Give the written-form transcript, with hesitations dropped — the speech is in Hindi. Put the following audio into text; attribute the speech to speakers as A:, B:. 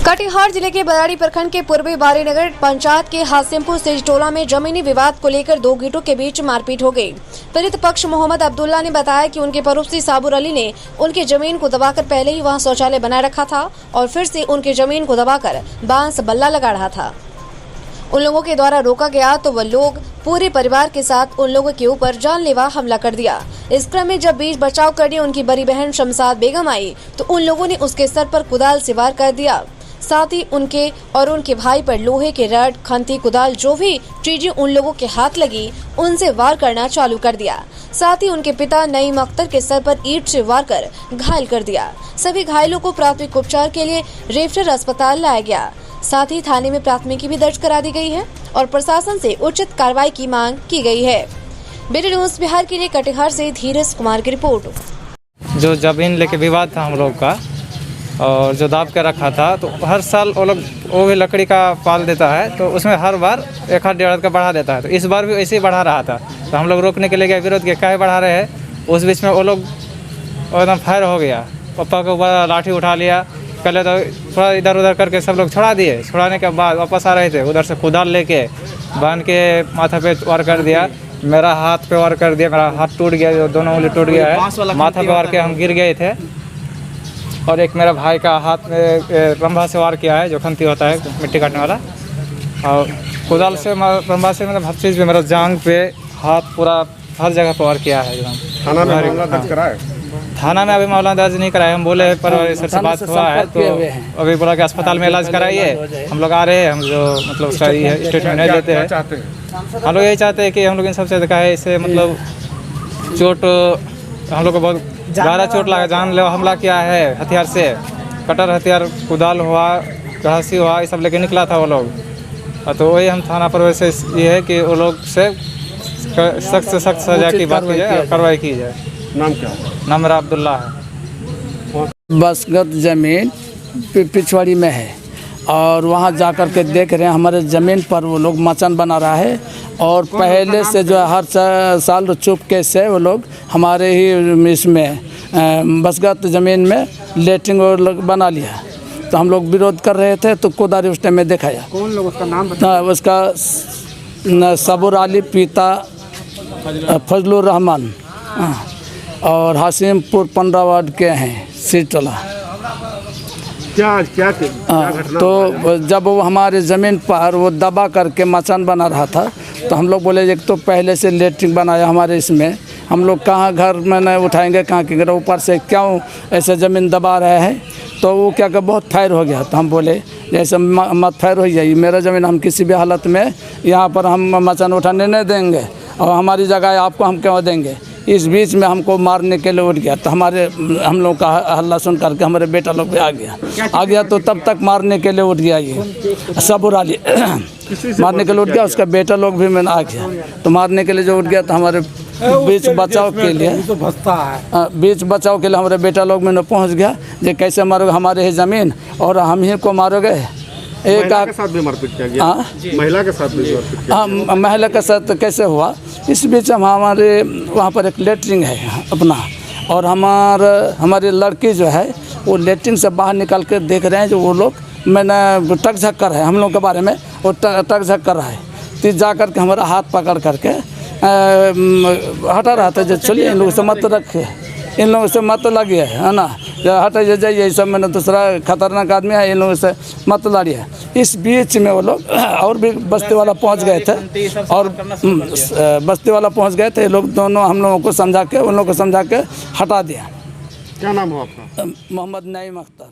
A: कटिहार जिले के बराड़ी प्रखंड के पूर्वी बारीनगर पंचायत के हासिमपुर सेजटोला में जमीनी विवाद को लेकर दो गुटों के बीच मारपीट हो गई। पीड़ित पक्ष मोहम्मद अब्दुल्ला ने बताया कि उनके पड़ोसी साबुर अली ने उनकी जमीन को दबाकर पहले ही वहां शौचालय बनाए रखा था और फिर से उनकी जमीन को दबाकर बांस बल्ला लगा रहा था। उन लोगों के द्वारा रोका गया तो वह लोग पूरे परिवार के साथ उन लोगों के ऊपर जानलेवा हमला कर दिया। इस क्रम में जब बीच बचाव करने उनकी बड़ी बहन शमशाद बेगम आई तो उन लोगों ने उसके सर पर कुदाल से वार कर दिया। साथ ही उनके और उनके भाई पर लोहे के रड, खंती, कुदाल जो भी चीजें उन लोगों के हाथ लगी उनसे वार करना चालू कर दिया। साथ ही उनके पिता नईम अख्तर के सर पर ईंट से वार कर घायल कर दिया। सभी घायलों को प्राथमिक उपचार के लिए रेफरल अस्पताल लाया गया। साथ ही थाने में प्राथमिकी भी दर्ज करा दी गई है और प्रशासन से उचित कार्रवाई की मांग की गई है। बीडी न्यूज़ बिहार के लिए कटिहार से धीरज कुमार की रिपोर्ट।
B: जो जमीन लेके विवाद था हम लोग का और जो दाब के रखा था, तो हर साल वो भी लकड़ी का पाल देता है, तो उसमें हर बार 1-1.5 का बढ़ा देता है। तो इस बार भी ऐसे ही बढ़ा रहा था, तो हम लोग रोकने के लिए गए, विरोध किया, काहे बढ़ा रहे हैं। उस बीच में वो लोग एकदम फायर हो गया, पापा के ऊपर लाठी उठा लिया। पहले तो थोड़ा इधर उधर करके सब लोग छोड़ा दिए। छोड़ाने के बाद वापस आ रहे थे, उधर से कुदाल लेके बांध के माथा पे वार कर दिया। मेरा हाथ पे वार कर दिया, मेरा हाथ टूट गया, दोनों उंगली टूट गया है। माथा पे वार के हम गिर गए थे। और एक मेरा भाई का हाथ में रंभा से वार किया है, जो खंती होता है मिट्टी काटने वाला। और कुदाल से रंभा से मतलब हर चीज़ पे, मेरा जांग पे, हाथ पूरा हर जगह पर वार किया है एकदम।
C: थाना में मामला दर्ज कराए?
B: थाना में अभी मामला दर्ज नहीं कराया। हम बोले पर सर से बात हुआ है, तो अभी बोला कि अस्पताल में इलाज कराइए। हम लोग आ रहे हैं, हम जो मतलब उसका ये स्टेटमेंट नहीं लेते हैं। हम लोग यही चाहते हैं कि हम लोग इन सबसे देखा है, इससे मतलब चोट हम लोग को बहुत ज़्यादा चोट लगा, जानलेवा हमला किया है हथियार से, कटर हथियार, कुदाल हुआ, घासी हुआ, ये सब लेके निकला था वो लोग। तो वही हम थाना पर वैसे ये है कि वो लोग से सख्त से सख्त सजा की बात की जाए, कार्रवाई की जाए।
C: नाम क्या है?
B: नाम मेरा अब्दुल्ला है।
D: बसगत ज़मीन पिछवाड़ी में है और वहाँ जाकर के देख रहे हैं हमारे ज़मीन पर वो लोग मचान बना रहा है। और पहले से जो हर साल चुपके से वो लोग हमारे ही इसमें बसगत ज़मीन में लेटरिंग और बना लिया। तो हम लोग विरोध कर रहे थे, तो कोदारी उस टाइम में दिखाया।
C: कौन लोग, उसका नाम बताया?
D: उसका साबुर अली, पिता फजलुर रहमान, और हासिमपुर 15 वार्ड के हैं, सीटला।
C: क्या
D: तो जब वो हमारे ज़मीन पर वो दबा करके मचान बना रहा था, तो हम लोग बोले एक तो पहले से लेटरिंग बनाया हमारे इसमें, हम लोग कहाँ घर में नहीं उठाएंगे, कहाँ के घर, ऊपर से क्यों ऐसे ज़मीन दबा रहे हैं। तो वो क्या कर बहुत फायर हो गया। तो हम बोले जैसे मत फायर हो जाइए, मेरा ज़मीन हम किसी भी हालत में यहाँ पर हम मचान उठाने नहीं देंगे और हमारी जगह आपको हम क्यों देंगे। इस बीच में हमको मारने के लिए उठ गया। तो हम लोग का हल्ला सुन करके हमारे बेटा लोग भी आ गया। तो तब तक मारने के लिए उठ गया ये साबुर अली मारने के लिए उठ गया। उसका बेटा लोग भी मैंने आ गया, तो मारने के लिए जो उठ गया, तो हमारे बीच बचाव के लिए हमारे बेटा लोग मैंने पहुंच गया। जो कैसे मारोगे हमारे ही ज़मीन और हम ही को मारोगे।
C: एक के साथ भी मारपीट किया गया? महिला के साथ भी मारपीट किया?
D: हाँ, महिला के साथ कैसे हुआ। इस बीच हमारे वहाँ पर एक लेटरिंग है अपना, और हमारी लड़की जो है वो लेटरिंग से बाहर निकल कर देख रहे हैं, जो वो लोग मैंने टक झक कर रहे हैं हम लोग के बारे में, वो टक झक कर रहा है। तो जा कर के हमारा हाथ पकड़ करके हटा रहा था, जो चलिए इन लोगों से मत रखे, इन लोगों से मत लगिए, है ना, हटाइए जाइए, सब मैंने दूसरा खतरनाक आदमी है, इन लोगों से मत लड़िए। इस बीच में वो लोग और भी बस्ती वाला पहुंच गए थे, और बस्ती वाला पहुंच गए थे। लोग दोनों हम लोगों को समझा के, उन लोगों को समझा के हटा दिया।
C: क्या नाम हो आपका?
D: मोहम्मद नईम अख्तर।